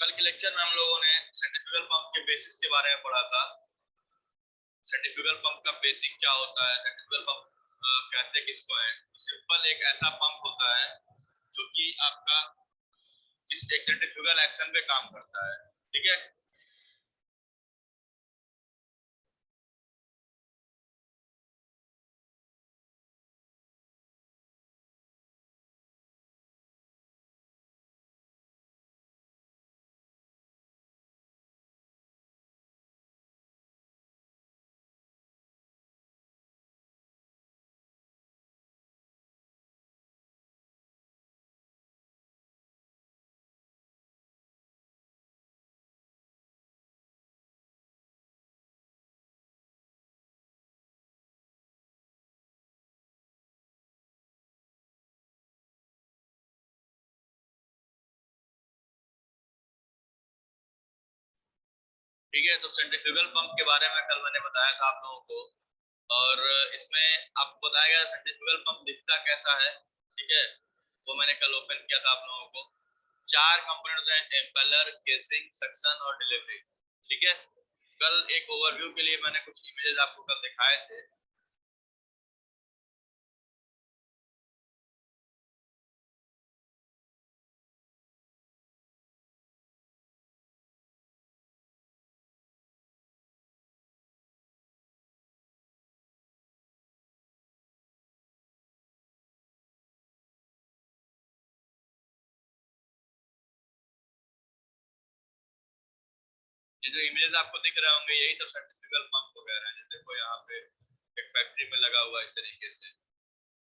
कल के लेक्चर में हम लोगों ने सेंट्रीफ्यूगल पंप के बेसिक्स के बारे में पढ़ा था। सेंट्रीफ्यूगल पंप का बेसिक क्या होता है, सेंट्रीफ्यूगल पंप कहते किसको है। तो सिंपल एक ऐसा पंप होता है जो कि आपका एक सेंट्रीफ्यूगल एक्शन पे काम करता है, ठीक है। ठीक है, तो सेंट्रीफ्यूगल पंप के बारे में कल मैंने बताया था आप लोगों को, और इसमें आपको बताया गया सेंट्रीफ्यूगल पंप दिखता कैसा है, ठीक है। वो मैंने कल ओपन किया था आप लोगों को। 4 कंपोनेंट होते हैं, एम्पेलर, केसिंग, सक्शन और डिलीवरी, ठीक है। कल एक ओवरव्यू के लिए मैंने कुछ इमेजेस आपको कल दिखाए थे। ये जो इमेजेस आपको दिख रहे होंगे यही सब सेंट्रीफ्यूगल पंप वगैरह है। जैसे देखो यहाँ पे एक फैक्ट्री में लगा हुआ है इस तरीके से।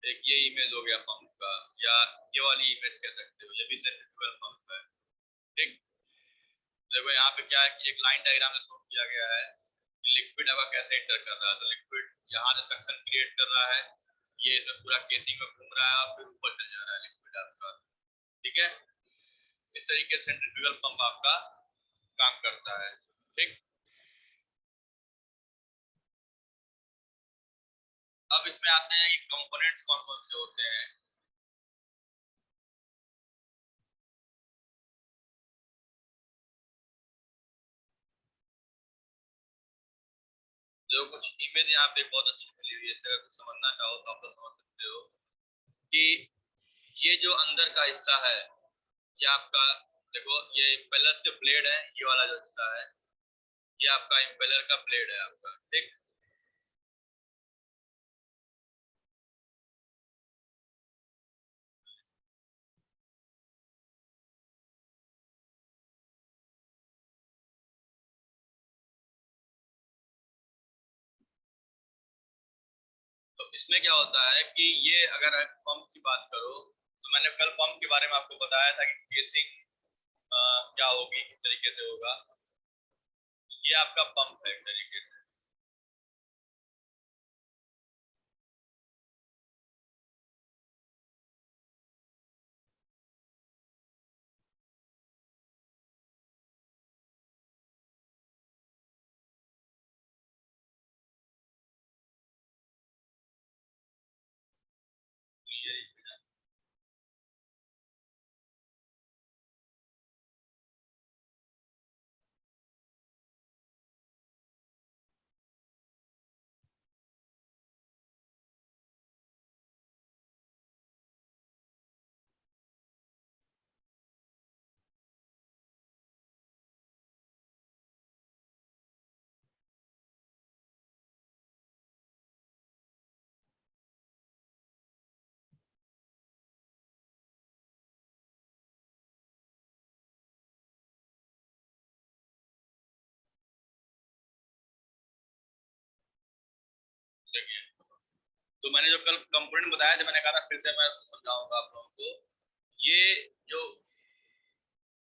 एक ये इमेज हो गया पंप का, या ये वाली इमेज कह सकते हो, ये भी सेंट्रीफ्यूगल पंप है, ठीक। देखो यहाँ पे क्या है कि एक लाइन डायग्राम में शो किया गया है कि लिक्विड हवा कैसे एंटर कर रहा है। तो लिक्विड यहाँ से सक्शन क्रिएट कर रहा है, ये इसमें पूरा केसिंग में घूम रहा है और फिर ऊपर चल जा रहा है लिक्विड आपका, ठीक है। इस तरीके से सेंट्रीफ्यूगल पंप आपका काम करता है, ठीक। अब इसमें आते हैं कि कंपोनेंट्स कौन कौन से होते हैं। जो कुछ इमेज यहाँ पे बहुत अच्छी मिली हुई है, अगर कुछ समझना चाहो तो आप लोग समझ सकते हो कि ये जो अंदर का हिस्सा है ये आपका, देखो ये इम्पेलर्स के ब्लेड है, ये वाला जो हिस्सा है ये आपका इम्पेलर का ब्लेड है आपका, ठीक। तो इसमें क्या होता है कि ये अगर पंप की बात करो तो मैंने कल पंप के बारे में आपको बताया था कि केसिंग क्या होगी, किस तरीके से होगा। ये आपका पंप है एक तरीके से। देखिए, तो मैंने जो कल कंपोनेंट बताया था, मैंने कहा था फिर से मैं उसको समझाऊंगा आप लोगों को। ये जो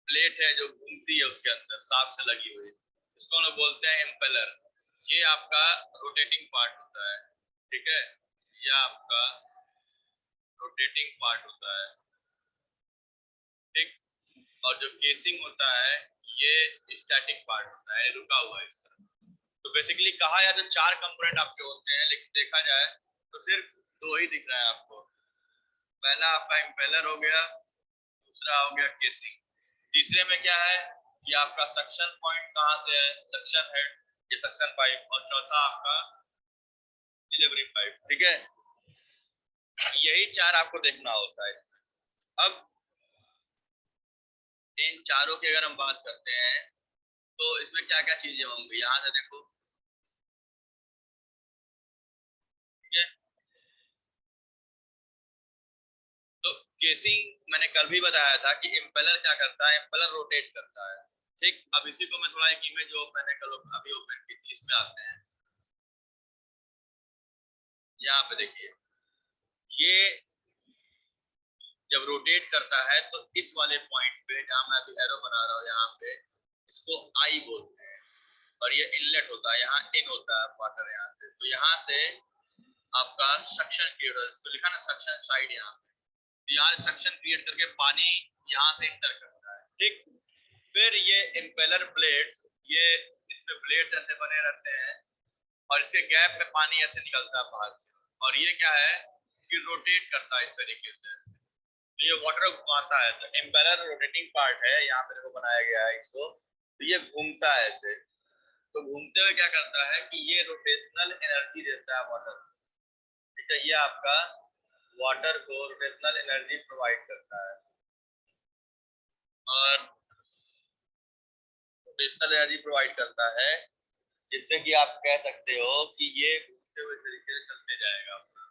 प्लेट है जो घूमती है उसके अंदर साफ से लगी हुई, इसको हम लोग बोलते हैं इम्पेलर। ये आपका रोटेटिंग पार्ट होता है, ठीक है। ये आपका रोटेटिंग पार्ट होता है, ठीक। और जो केसिंग होता है ये स्टैटिक पार्ट होता है, रुका हुआ हिस्सा। तो बेसिकली कहा जाए तो 4 कंपोनेंट आपके होते हैं, लेकिन देखा जाए तो सिर्फ 2 ही दिख रहा है आपको। पहला आपका इम्पेलर हो गया, दूसरा हो गया केसिंग, तीसरे में क्या है ये आपका सक्शन पॉइंट कहाँ से है, सक्शन हेड, ये सक्शन पाइप, और चौथा आपका डिलीवरी पाइप। ठीक है, यही चार आपको देखना होता है। अब इन चारों की अगर हम बात करते हैं तो इसमें क्या क्या चीजें होंगी, यहाँ से देखो। ठीक है, तो केसिंग मैंने कल भी बताया था कि इम्पेलर क्या करता है, इम्पेलर रोटेट करता है। ठीक, अब इसी को मैं थोड़ा एक इमेज जो मैंने कल अभी ओपन की थी इसमें आते हैं। यहाँ पे देखिए, ये जब रोटेट करता है तो इस वाले पॉइंट पे जहां मैं अभी एरो बना रहा हूँ यहाँ पे, इसको आई बोलते हैं। और ये इनलेट होता है, यहाँ इन होता है वाटर यहाँ से, तो यहाँ से आपका सक्शन क्रिएट होता है, इसको लिखा ना सक्शन साइड यहाँ पे, तो यहाँ सक्शन क्रिएट करके पानी यहाँ से इंटर करता है। ठीक, फिर ये इम्पेलर ब्लेड, ये इसमें ब्लेड ऐसे बने रहते हैं और इसके गैप में पानी ऐसे निकलता है बाहर, और ये क्या है कि रोटेट करता है इस तरीके से, तो ये वाटर घुमाता है। तो इम्पेलर रोटेटिंग पार्ट है, यहाँ पे देखो बनाया गया है इसको, तो ये घूमता है ऐसे। तो घूमते हुए क्या करता है कि ये रोटेशनल एनर्जी देता है वाटर। ठीक है, ये आपका वाटर को रोटेशनल एनर्जी प्रोवाइड करता है, और रोटेशनल एनर्जी प्रोवाइड करता है जिससे कि आप कह सकते हो कि ये घूमते हुए तरीके से चलते जाएगा अपना।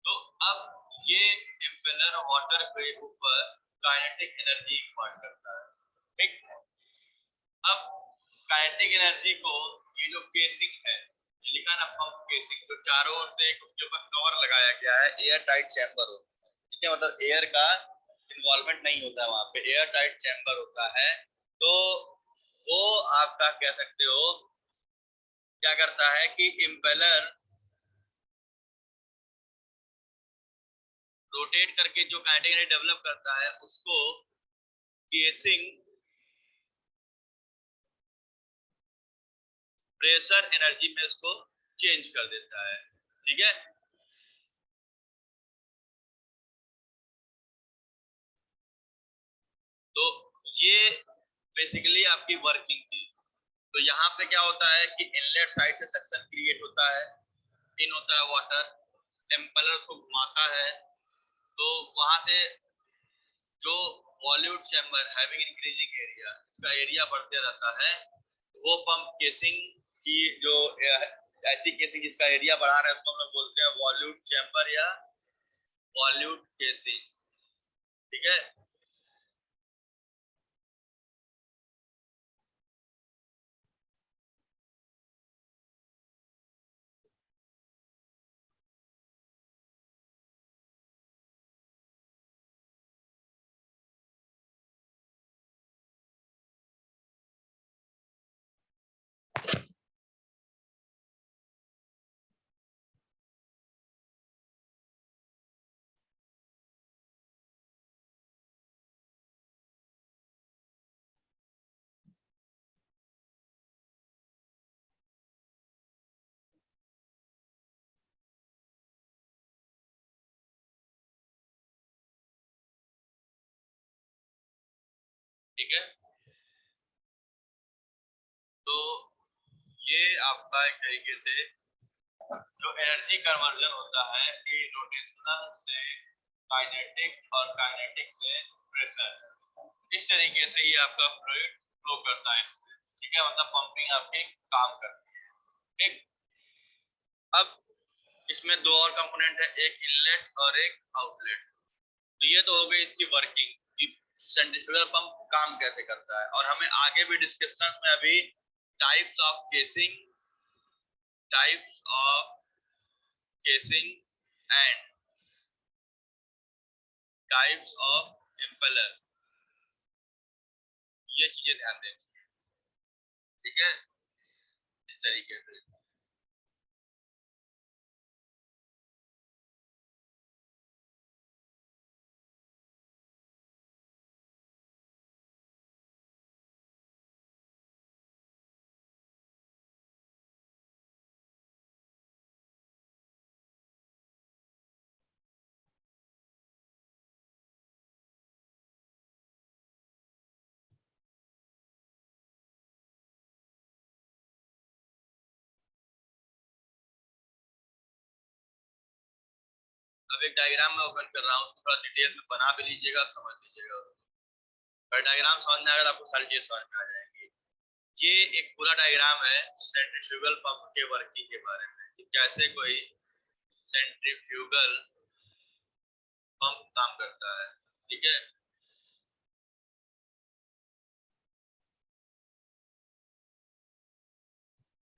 तो अब ये इम्पेलर वाटर के ऊपर काइनेटिक एनर्जी इम्पार्ट करता है। ठीक, अब काइनेटिक एनर्जी को, ये जो केसिंग है, ये लिखा ना पंप केसिंग, तो चारों ओर से एक उसके ऊपर कवर लगाया गया है, एयर टाइट चैम्बर हो। ठीक है, मतलब एयर का इन्वॉल्वमेंट नहीं होता है वहां पे, एयर टाइट चैम्बर होता है। तो वो आपका कह सकते हो क्या करता है कि इम्पेलर रोटेट करके जो काइनेटिक एनर्जी डेवलप करता है उसको केसिंग प्रेशर एनर्जी में उसको चेंज कर देता है। ठीक है, तो ये बेसिकली आपकी वर्किंग थी। तो यहाँ पे क्या होता है कि इनलेट साइड से सक्शन क्रिएट होता है, इन होता है वाटर, इम्पेलर को घुमाता है, तो वहां से जो volume chamber having increasing area, इसका एरिया बढ़ते रहता है, वो पंप केसिंग की जो ऐसी केसिंग जिसका एरिया बढ़ा रहे हैं उसको हम लोग बोलते हैं वॉल्यूम चैम्बर या वॉल्यूम केसिंग। ठीक है, ठीक है, तो ये आपका एक तरीके से जो एनर्जी कन्वर्जन होता है कि रोटेशनल से काइनेटिक और काइनेटिक से प्रेशर, इस तरीके से ये आपका फ्लूइड फ्लो करता है इसमें। ठीक है, मतलब पंपिंग आपकी काम करती है। ठीक, अब इसमें दो और कंपोनेंट है, एक इनलेट और एक आउटलेट। तो ये तो हो गई इसकी वर्किंग कि सेंट्रीफ्यूगल पंप काम कैसे करता है, और हमें आगे भी डिस्क्रिप्शन में अभी types of casing, types of casing and types of impeller, ये चीजें ध्यान दें। ठीक है, इस तरीके से। अब एक डायग्राम में ओपन कर रहा हूँ, थोड़ा डिटेल में बना भी लीजिएगा, समझ लीजिएगा। और डायग्राम समझ में अगर आपको सारी चीजें समझ में आ जाएंगी। ये एक पूरा डायग्राम है सेंट्रीफ्यूगल पंप के वर्किंग के बारे में, कि कैसे कोई सेंट्रीफ्यूगल पंप काम करता है। ठीक है,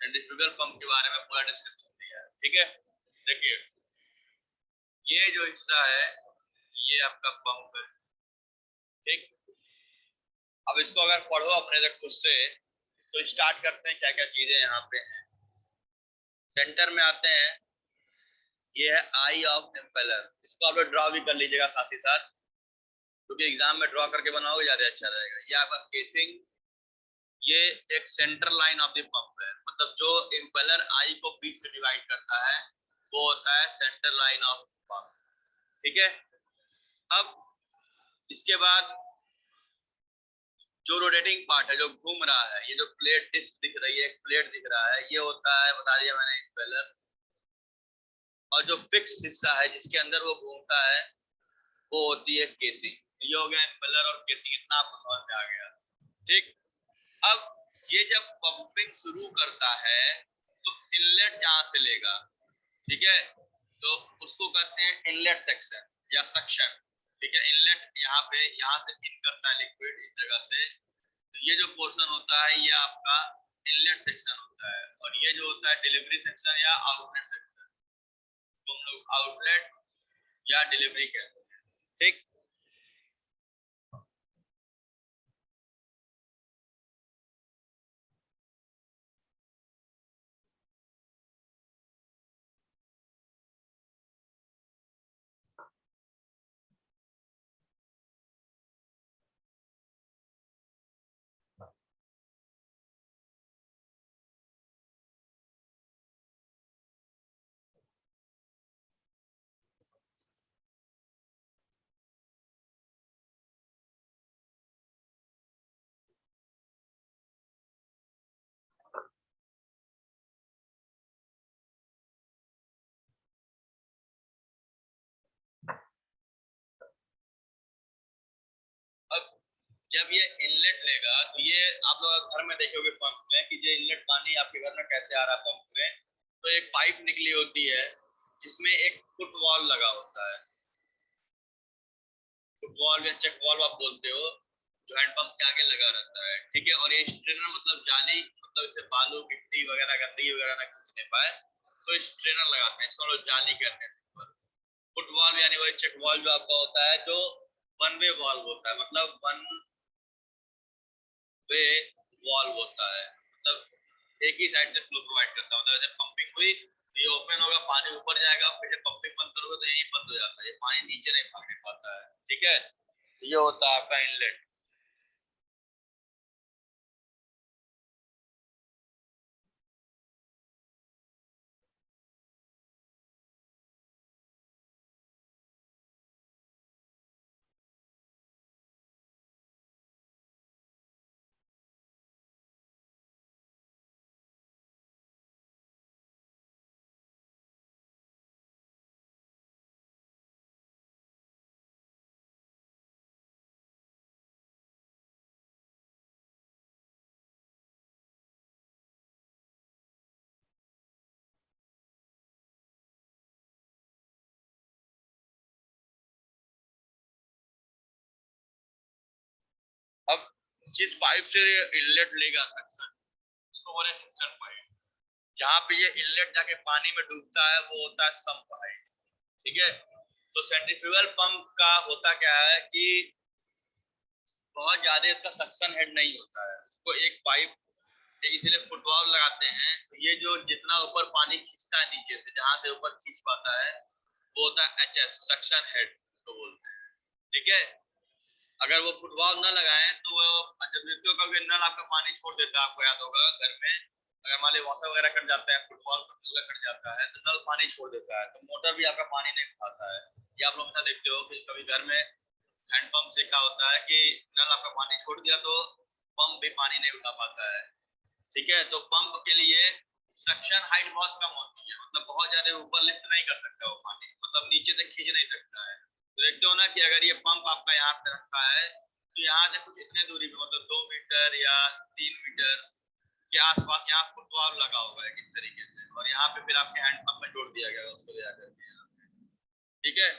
सेंट्रीफ्यूगल पंप के बारे में पूरा डिस्क्रिप्शन दिया है। ठीक है, देखिए ये जो हिस्सा है ये आपका पंप है। ठीक, अब इसको अगर पढ़ो अपने से खुद से, तो स्टार्ट करते हैं क्या क्या चीजें यहाँ पे हैं। सेंटर में आते हैं, ये है आई ऑफ इम्पेलर, इसको आप लोग ड्रॉ भी कर लीजिएगा साथ ही साथ, क्योंकि एग्जाम में ड्रॉ करके बनाओगे ज्यादा अच्छा रहेगा। ये आपका केसिंग, ये एक centre line of the pump है, मतलब जो इम्पेलर आई को बीच से डिवाइड करता है वो होता है सेंटर लाइन ऑफ पंप। ठीक है, अब इसके बाद जो रोटेटिंग पार्ट है जो घूम रहा है, ये जो प्लेट डिस्क दिख रही है, एक प्लेट दिख रहा है, ये होता है, बता दिया मैंने, इम्पेलर। और जो फिक्स हिस्सा है जिसके अंदर वो घूमता है वो होती है केसिंग। ये हो गया इम्पेलर और केसिंग, इतना आपको समझ में आ गया। ठीक, अब ये जब पंपिंग शुरू करता है तो इनलेट जहां से लेगा, ठीक है, तो उसको कहते हैं इनलेट सेक्शन या सक्शन। ठीक है, इनलेट यहाँ पे, यहाँ से इन करता है लिक्विड इस जगह से, तो ये जो पोर्शन होता है ये आपका इनलेट सेक्शन होता है। और ये जो होता है डिलीवरी सेक्शन या आउटलेट सेक्शन, तुम लोग आउटलेट या डिलीवरी कहते हैं। ठीक, अब जब ये इनलेट लेगा तो ये आप लोग घर में देखोगे पंप में कि जो इनलेट पानी आपके घर में कैसे आ रहा है पंप में, तो एक पाइप निकली होती है जिसमें एक फुटबॉल लगा होता है। फुटबॉल या चेक बॉल आप बोलते हो, जो हैंडपंप के आगे लगा रहता है। ठीक है, और ये स्ट्रेनर मतलब जाली, मतलब इसे बालू मिट्टी वगैरह गंदगी वगैरह ना खींचने पाए, तो स्ट्रेनर लगाते हैं, इसको लोग जाली कहते हैं। फुटबॉल यानी वही चेक बॉल जो आपका होता है, जो वन वे वॉल्व होता है, मतलब वन वे वॉल्व होता है, मतलब एक ही साइड से फ्लो प्रोवाइड करता है। मतलब जब पंपिंग हुई तो ये ओपन होगा, पानी ऊपर जाएगा, फिर जब पंपिंग बंद करोगे तो यही बंद हो जाता है, ये पानी नीचे नहीं भागने पाता है। ठीक है, ये होता है आपका इनलेट। अब जिस पाइप से इनलेट लेगा सक्शन, उसको बोले सक्शन पाइप। जहाँ पे ये इनलेट जाके पानी में डूबता है वो होता है सम्प पाइप। ठीक है, तो सेंट्रीफ्यूगल पंप का होता क्या है कि बहुत ज्यादा इसका सक्शन हेड नहीं होता है, उसको एक पाइप, इसीलिए फुटबॉल लगाते हैं। तो ये जो जितना ऊपर पानी खींचता है नीचे से, जहां से ऊपर खींच पाता है वो होता है एचएस, सक्शन हेड उसको बोलते हैं। ठीक है, अगर वो फुटबॉल न लगाएं तो वो, जब देखते हो कभी नल आपका पानी छोड़ देता है, आपको याद होगा घर में, अगर मान ली वॉशर वगैरह कट जाता है, फुटबॉल कट जाता है, तो नल पानी छोड़ देता है, तो मोटर भी आपका पानी नहीं उठाता है। ये आप लोग देखते हो कि कभी घर में हैंडपंप से क्या होता है कि नल आपका पानी छोड़ दिया तो पंप भी पानी नहीं उठा पाता है। ठीक है, तो पंप के लिए सक्शन हाइट बहुत कम होती है, मतलब बहुत ज्यादा ऊपर लिफ्ट नहीं कर सकता वो पानी, मतलब नीचे से खींच नहीं सकता है। तो देखते हो ना कि अगर ये पंप आपका यहाँ पे रखा है तो यहाँ से कुछ इतने दूरी पे मतलब 2 मीटर या 3 मीटर के आसपास यहाँ फुटबॉल लगा हुआ है किस तरीके से, और यहाँ पे फिर आपके हैंड पंप में जोड़ दिया गया है उसको ले जाकर के यहाँ पे, ठीक है,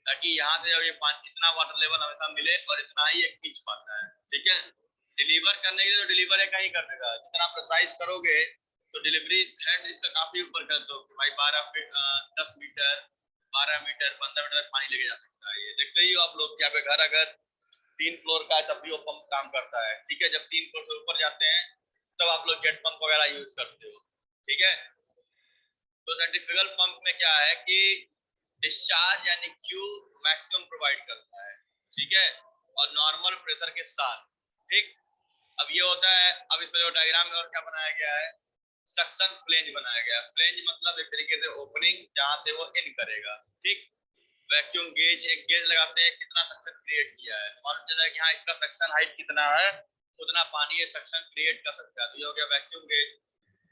ताकि यहाँ से जब ये पानी इतना वाटर लेवल हमेशा मिले और इतना ही ये खींच पाता है, ठीक है। डिलीवर करने के लिए तो डिलीवर एक ही कर देगा, जितना प्रेसाइज करोगे तो डिलीवरी हैंड इसका काफी ऊपर कर दो कि भाई 10 मीटर 12 मीटर 15 मीटर तक पानी लेके जा सकता है। ये देखते ही हो आप लोग, यहाँ पे घर अगर 3 फ्लोर का है तब भी वो पंप काम करता है, ठीक है। जब 3 फ्लोर से ऊपर जाते हैं तब आप लोग जेट पंप वगैरह यूज करते हो, ठीक है। तो सेंट्रीफ्यूगल पंप में क्या है कि डिस्चार्ज यानी क्यू मैक्सिमम प्रोवाइड करता है, ठीक है, और नॉर्मल प्रेशर के साथ, ठीक। अब ये होता है, अब इसमें जो डायग्राम में और क्या बनाया गया है, सक्शन फ्लेंज बनाया गया है। फ्लेंज मतलब एक तरीके से ओपनिंग जहां से वो इन करेगा, ठीक। वैक्यूम गेज, एक गेज लगाते हैं कितना सक्शन क्रिएट किया है, मालूम चला है कि हाँ इसका सक्शन हाइट कितना है, उतना पानी ये सक्शन क्रिएट कर सकता है, तो ये हो गया वैक्यूम गेज।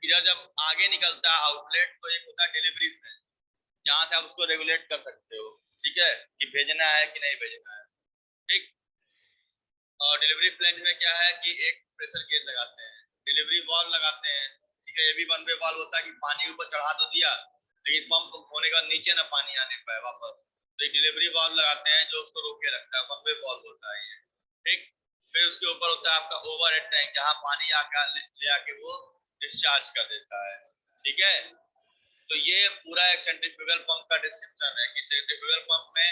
इधर जब आगे निकलता है आउटलेट तो एक होता है डिलीवरी फ्लेंज, जहां से आप उसको रेगुलेट कर सकते हो, ठीक है, कि भेजना है कि नहीं भेजना है, ठीक। और डिलीवरी फ्लेंज में क्या है कि एक प्रेशर गेज लगाते हैं, डिलीवरी वाल्व लगाते हैं, ठीक है। ये भी वन वे वाल्व होता है कि पानी ऊपर चढ़ा तो दिया लेकिन पंप होने का नीचे ना पानी आने पाए वापस, तो एक डिलीवरी वाल्व लगाते हैं जो उसको रोक के रखता है, वन वे वाल्व होता है ये, ठीक। फिर उसके ऊपर होता है आपका ओवरहेड टैंक, जहां पानी आकर ले आके वो डिस्चार्ज कर देता है, ठीक है। तो ये पूरा एक सेंट्रीफ्यूगल पंप का डिस्क्रिप्शन है कि सेंट्रीफ्यूगल पंप में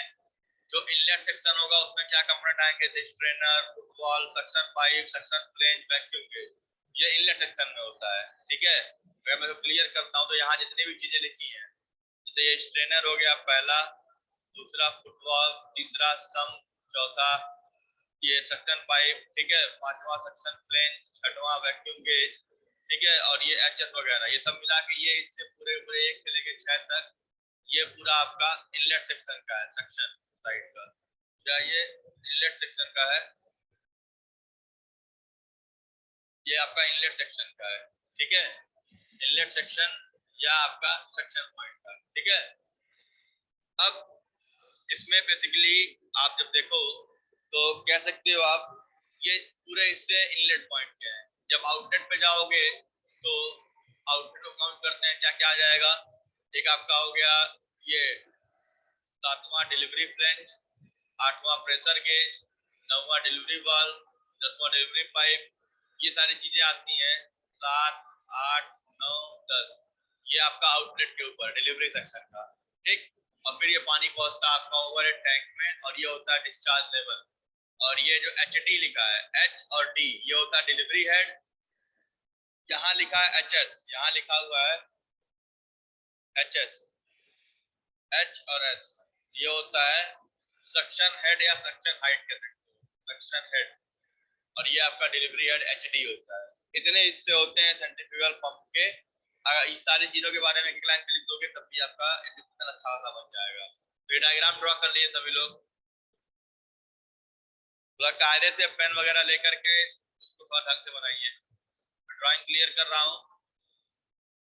जो इनलेट सेक्शन होगा उसमें क्या कंपोनेंट आएंगे, जैसे strainer, football, suction pipe, suction flange, vacuum gauge, ये इनलेट सेक्शन में होता है, ठीक है। अगर मैं तो क्लियर करता हूँ तो यहाँ जितनी भी चीजें लिखी हैं, जैसे ये स्ट्रेनर हो गया पहला, दूसरा फुटबॉल, तीसरा सम, चौथा ये सक्शन पाइप, ठीक है, पांचवा सक्शन फ्लेंज, छठवां वैक्यूम गेज, ठीक है, और ये एचएस वगैरह, ये सब मिला के ये इससे पूरे पूरे 1 से लेकर 6 तक ये पूरा आपका इनलेट सेक्शन का है, सेक्शन साइड का, या ये इनलेट सेक्शन का है, ये आपका इनलेट सेक्शन का है, ठीक है। इनलेट सेक्शन या आपका सक्शन पॉइंट का, ठीक है। अब इसमें बेसिकली आप जब देखो तो कह सकते हो आप ये पूरे इससे इनलेट पॉइंट क्या है। जब आउटलेट पे जाओगे तो आउटलेट को काउंट करते हैं, क्या क्या आ जाएगा, एक आपका हो गया ये 7वां डिलीवरी फ्लेंज, 8वां प्रेशर गेज, 9वां डिलीवरी वाल्व, 10वां डिलीवरी पाइप, ये सारी चीजें आती हैं 7 8 9 10, ये आपका आउटलेट के ऊपर डिलीवरी सेक्शन का, ठीक। और फिर ये पानी पहुंचता है आपका ओवरहेड टैंक में और ये होता है डिस्चार्ज लेवल। और ये जो एच डी लिखा है, एच और डी, ये होता है डिलीवरी हेड, यहाँ लिखा है एच एस, यहाँ लिखा हुआ है एच एस, एच और एस, ये होता है सक्शन हेड या सक्शन हाइट कह सकते हो, सक्शन हेड। और ये आपका डिलीवरी हेड एचडी होता है। इतने हिस्से होते हैं सेंट्रीफ्यूगल पंप के। अगर इस सारी चीजों के बारे में एक लाइन पे लिख दोगे तब भी आपका डिस्क्रिप्शन अच्छा सा बन जाएगा। तो ये डायग्राम ड्रॉ कर लिए सभी लोग, थोड़ा कायदे से पेन वगैरह लेकर के उसको थोड़ा ढंग से बनाइए। ड्राइंग क्लियर कर रहा हूँ।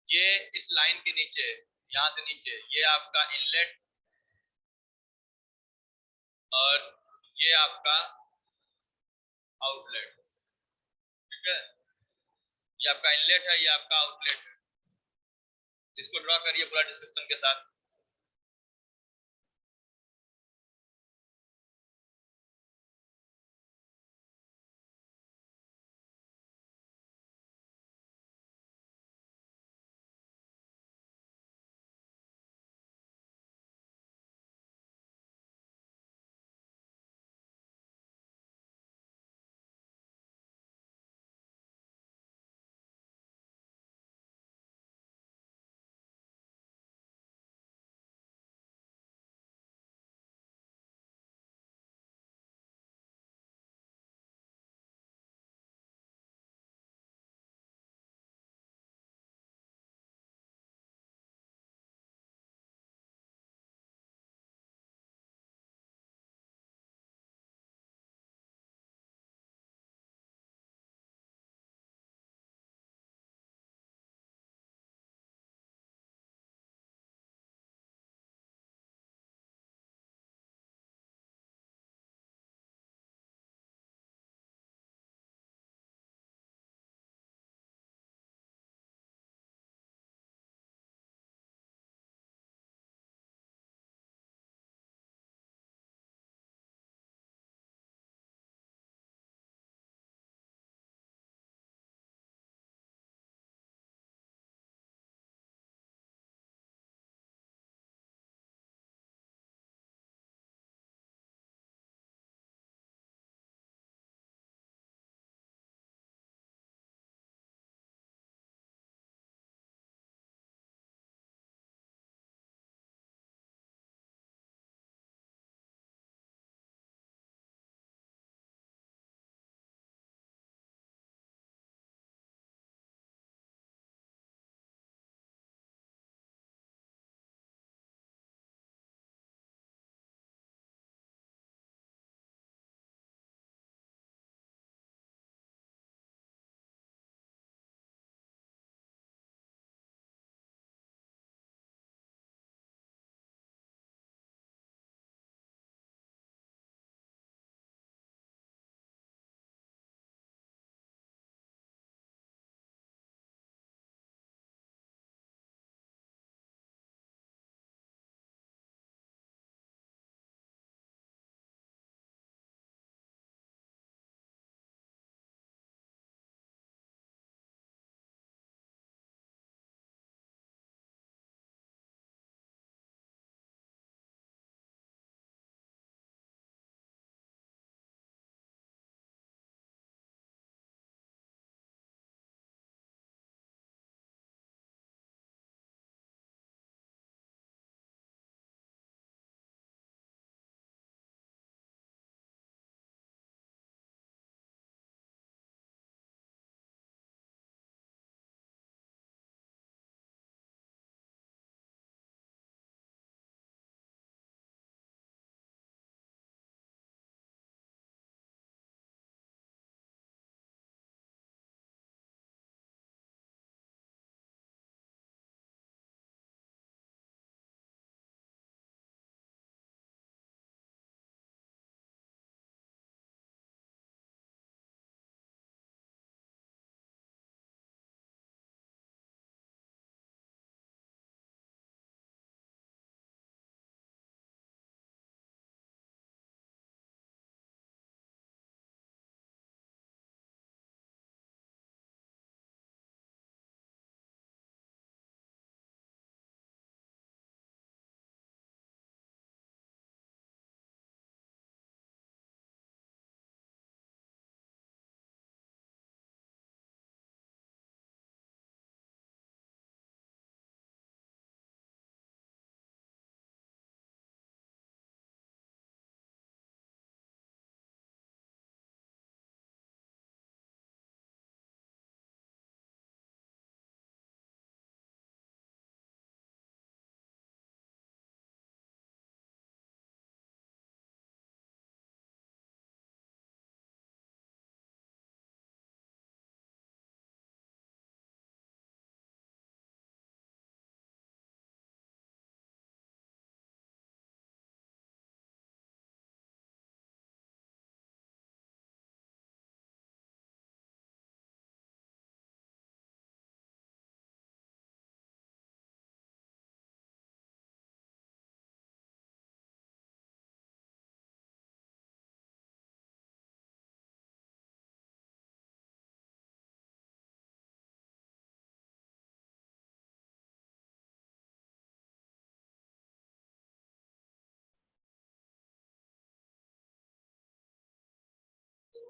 ये इस लाइन के नीचे, यहाँ से नीचे ये आपका इनलेट और ये आपका आउटलेट, ठीक है। ये आपका इनलेट है, ये आपका आउटलेट है। इसको ड्रॉ करिए पूरा डिस्क्रिप्शन के साथ।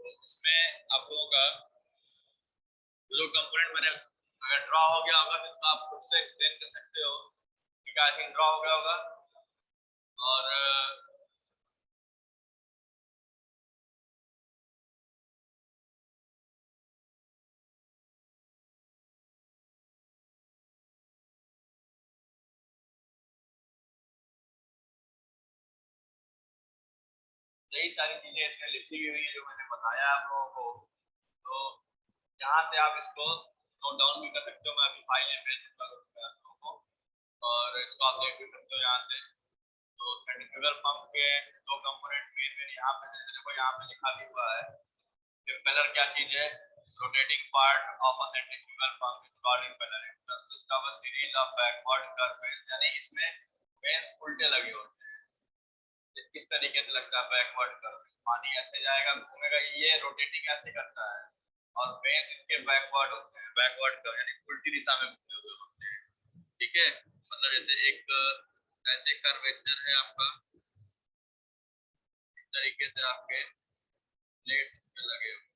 तो इसमें आप लोगों का जो कंपोनेंट मैंने अगर ड्रॉ हो गया होगा तो इसका आप खुद से एक्सप्लेन कर सकते हो। ठीक है, आई थिंक ड्रॉ हो गया होगा। और यही सारी चीजें इसमें लिखी हुई है जो मैंने बताया आप लोगों को। तो यहाँ से आप इसको नोट डाउन भी कर सकते हो। मैं अभी फाइल में भेज दूंगा आप लोगों को और इसको आप देख भी सकते हो यहाँ से। तो सेंट्रीफ्यूगल पंप के दो कंपोनेंट मेन यहाँ पे देखो, यहाँ पे लिखा भी हुआ है। इम्पेलर क्या चीज है? Rotating part of a centrifugal pump is called impeller. It consist of a series of backward curve veins, यानी इसमें वेन्स उल्टे लगे होते हैं। किस तरीके से लगता है बैकवर्ड कर्व? पानी ऐसे जाएगा, घूमेगा, ये रोटेटिंग ऐसे करता है और वेन्स इसके बैकवर्ड होते हैं। बैकवर्ड कर्व यानी उल्टी दिशा में घूमे हुए होते हैं। ठीक है, मतलब जैसे एक ऐसे कर्वेचर है आपका, इस तरीके से आपके प्लेट्स में लगे हुए,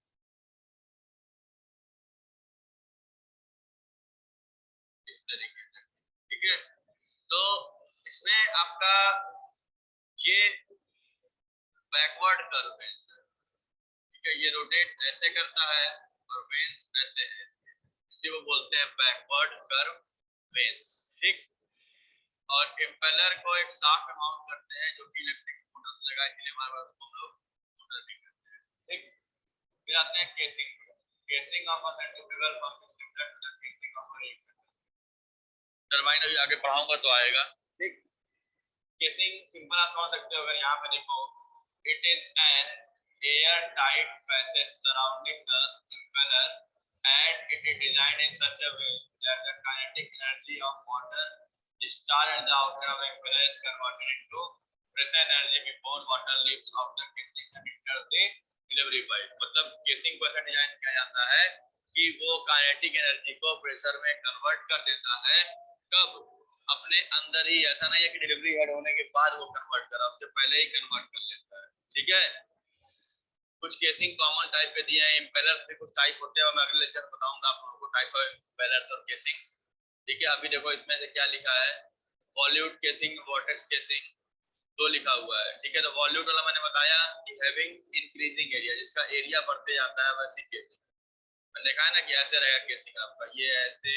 इस तरीके से। ठीक है, तो इसमें आपका ये बैकवर्ड कर्व है। ठीक है, ये रोटेट ऐसे करता है और वेन्स ऐसे है, इसी को बोलते हैं बैकवर्ड कर्व वेन्स। ठीक, और इम्पेलर को एक शाफ्ट में माउंट करते हैं जो कि इलेक्ट्रिक मोटर से लगा है, इसलिए हमारे पास उसको हम लोग मोटर भी करते हैं। ठीक, फिर आते हैं casing. Casing of a centrifugal pump is similar to the casing of a turbine. अभी आगे पढ़ाऊंगा तो आएगा। ठीक, केसिंग सिंपल आप समझ सकते हो। अगर यहाँ पे देखो, it is an air tight passage surrounding the impeller and it is designed in such a way that the kinetic energy of water discharged at the outer of the impeller is converted into pressure energy before water leaves out the casing and enters the delivery pipe। मतलब casing को ऐसा design किया जाता है कि वो kinetic energy को pressure में कन्वर्ट कर देता है। कब? अपने अंदर ही, ऐसा नहीं है कि डिलीवरी हेड होने के बाद वो कन्वर्ट करा, उससे पहले ही कन्वर्ट कर लेता है। ठीक है, कुछ केसिंग कॉमन टाइप के दिए हैं। इम्पेलर्स भी कुछ टाइप होते हैं और मैं अगले लेक्चर में बताऊंगा आप लोगों को टाइप ऑफ इम्पेलर्स और केसिंग। ठीक है, अभी देखो इसमें से क्या लिखा है, वॉल्यूट केसिंग, वॉर्टेक्स केसिंग, दो लिखा हुआ है। ठीक है, तो वॉल्यूट वाला मैंने बताया कि हैविंग इंक्रीजिंग एरिया, जिसका एरिया बढ़ते जाता है, वैसी केसिंग। मैंने देखा है ना कि ऐसे रहेगा केसिंग आपका, ये ऐसे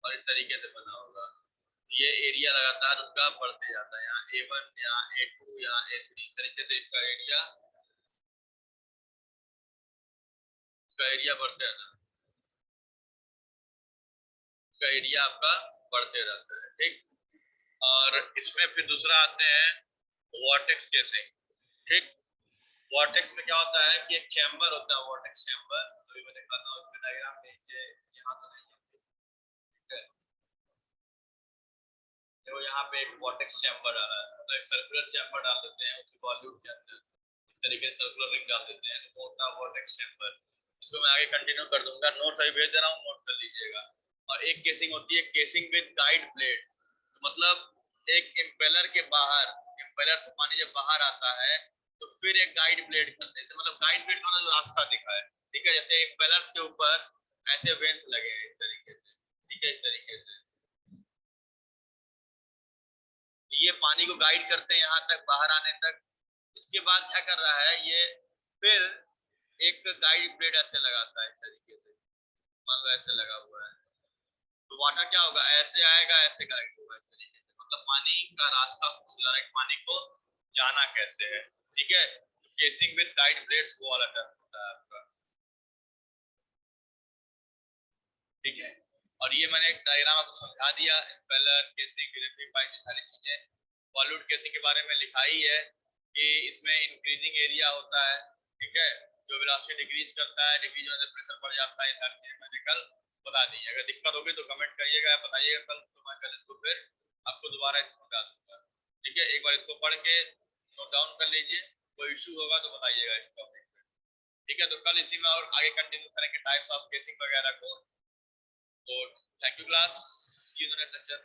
और इस तरीके से बना होगा। ये एरिया लगातार उसका बढ़ते जाता है, यहाँ A1, यहाँ A2, यहाँ A3, इस तरीके से इसका एरिया बढ़ते जाता है, इसका एरिया आपका बढ़ते रहता है। ठीक, और इसमें फिर दूसरा आते हैं वॉर्टेक्स केसिंग। ठीक, वॉर्टेक्स में क्या होता है कि एक चैम्बर होता है, वॉर्टेक्स चैम्बर। अभी मैं दिखाता हूँ इसमें डायग्राम में, यहाँ तो नहीं है। ठीक है, देखो यहाँ पे एक वॉर्टेक्स चैम्बर डाला है, मतलब एक सर्कुलर चैम्बर डाल देते हैं उसी वॉल्यूम के अंदर। इस तरीके से सर्कुलर रिंग डाल देते हैं, तो होता है वॉर्टेक्स चैम्बर। इसको मैं आगे कंटिन्यू कर दूंगा, नोट्स अभी भेज दे रहा हूँ, नोट कर लीजिएगा। और एक केसिंग होती है केसिंग विद गाइड प्लेट। तो मतलब एक इम्पेलर के बाहर, इम्पेलर से पानी जब बाहर आता है तो फिर एक गाइड प्लेट करते हैं, मतलब गाइड प्लेट का जो रास्ता दिखा है। ठीक है, जैसे इम्पेलर्स के ऊपर ऐसे वेंस लगे हैं इस तरीके से। ठीक है, इस तरीके से ये पानी को गाइड करते हैं यहाँ तक, बाहर आने तक। इसके बाद क्या कर रहा है ये, फिर एक गाइड प्लेट ऐसे लगाता है इस तरीके से, मान लो ऐसे लगा हुआ है। तो वाटर क्या होगा, ऐसे आएगा, ऐसे गाइड होगा इस तरीके से। मतलब पानी का रास्ता पूछ रहा है, पानी को जाना कैसे है। ठीक है, तो केसिंग विद गाइड प्लेट्स वो वाला टर्म होता है आपका। ठीक है, और ये मैंने एक डायग्राम आपको समझा दिया। इम्पेलर, केसिंग, डिलीवरी पाइप, ये सारी चीजें वॉल्यूट केसिंग के बारे में लिखा ही है कि इसमें इंक्रीजिंग एरिया होता है। ठीक है, जो वेलोसिटी डिक्रीज करता है, डिक्रीज होने से प्रेशर बढ़ जाता है। ये सारी चीजें मैंने कल बता दी। अगर दिक्कत होगी तो कमेंट करिएगा, बताइएगा कल, तो मैं कल इसको फिर आपको दोबारा समझा दूंगा। ठीक है, एक बार इसको पढ़ के नोट डाउन कर लीजिए, कोई इशू होगा तो बताइएगा इस टॉपिक पे। ठीक है, तो कल इसी में और आगे कंटिन्यू करेंगे टाइप्स ऑफ केसिंग वगैरह को। तो thank you class, see you in the next lecture.